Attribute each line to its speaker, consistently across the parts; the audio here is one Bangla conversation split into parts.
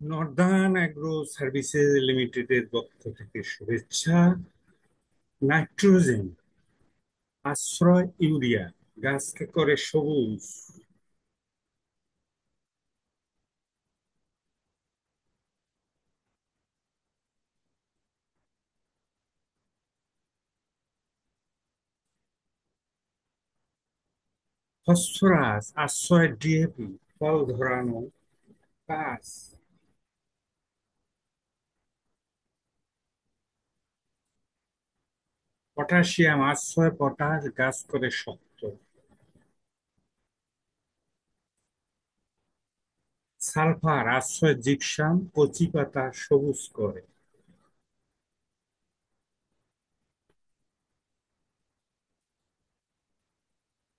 Speaker 1: নর্দার্ন অ্যাগ্রো সার্ভিসেস লিমিটেডের পক্ষ থেকে শুভেচ্ছা। নাইট্রোজেন আশ্রয় ইউরিয়া গাছকে করে সবুজ। ফসফরাস আশ্রয় ডিএপি ফল ধরানো গাছ। পটাশিয়াম আশ্রয় পটাশ গাছ করে শক্ত। সালফার আশ্রয় জিপসাম কচি পাতা সবুজ করে।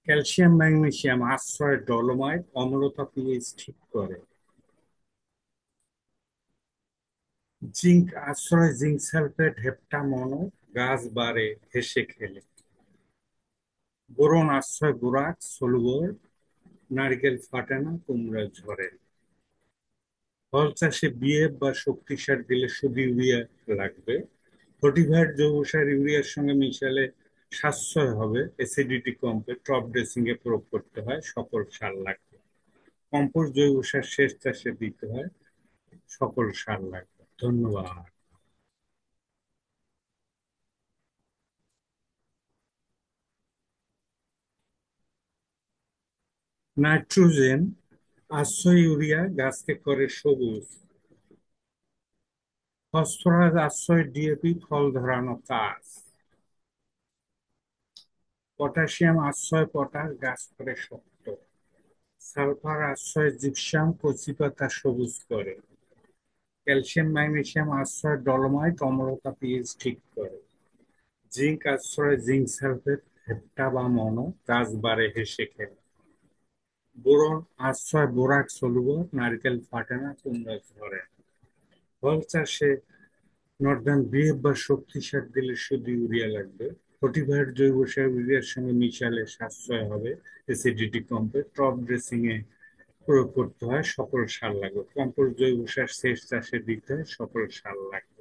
Speaker 1: ক্যালসিয়াম ম্যাগনেসিয়াম আশ্রয় ডলোমাইট অম্লতা পিএইচ ঠিক করে। জিঙ্ক আশ্রয় জিঙ্ক সালফেট হেপ্টামোনো গাছ বাড়ে হেসে খেলে। বোরন আশ্রয় বোরাক সলুবর নারকেল ফাটে না কুমড়া ঝরে। ফল চাষে বিএফ বা শক্তি সার দিলে শুধু ইউরিয়া লাগবে। ফর্টিফাইড জৈব সার ইউরিয়ার সঙ্গে মিশালে সাশ্রয় হবে, অ্যাসিডিটি কমবে, টপ ড্রেসিং এ প্রয়োগ করতে হয়, সকল সার লাগবে। কম্পোস্ট জৈব সার শেষ চাষে দিতে হয়, সকল সার লাগবে। ধন্যবাদ। নাইট্রোজেন আশ্রয় ইউরিয়া গাছকে করে সবুজ। ফসফরাস আশ্রয় ডিএপি ফল ধরানো কাজ। পটাশিয়াম আশ্রয় পটাশ গাছ করে শক্ত। সালফার আশ্রয় জিপসাম কচি পাতা সবুজ করে। ক্যালসিয়াম ম্যাগনেসিয়াম আশ্রয় ডলোমাইট অম্লতা পিএইচ ঠিক করে। জিঙ্ক আশ্রয় জিঙ্ক সালফেট হেপ্টা বা মনো গাছ বাড়ে হেসে খেলে। বোরন আশ্রয় বোরাক সলুবর নারকেল ফাটে না কুমড়া ঝরে। ফল চাষে নর্দার্ন বিএফ বা শক্তি সার দিলে শুধু ইউরিয়া লাগবে। ফর্টিফাইড জৈব সার ইউরিয়ার সঙ্গে মিশালে সাশ্রয় হবে, অ্যাসিডিটি কমবে, টপ ড্রেসিং এ প্রয়োগ করতে হয়, সকল সার লাগবে। কম্পোস্ট জৈব সার সেচ চাষে দিতে হয়, সকল সার লাগবে।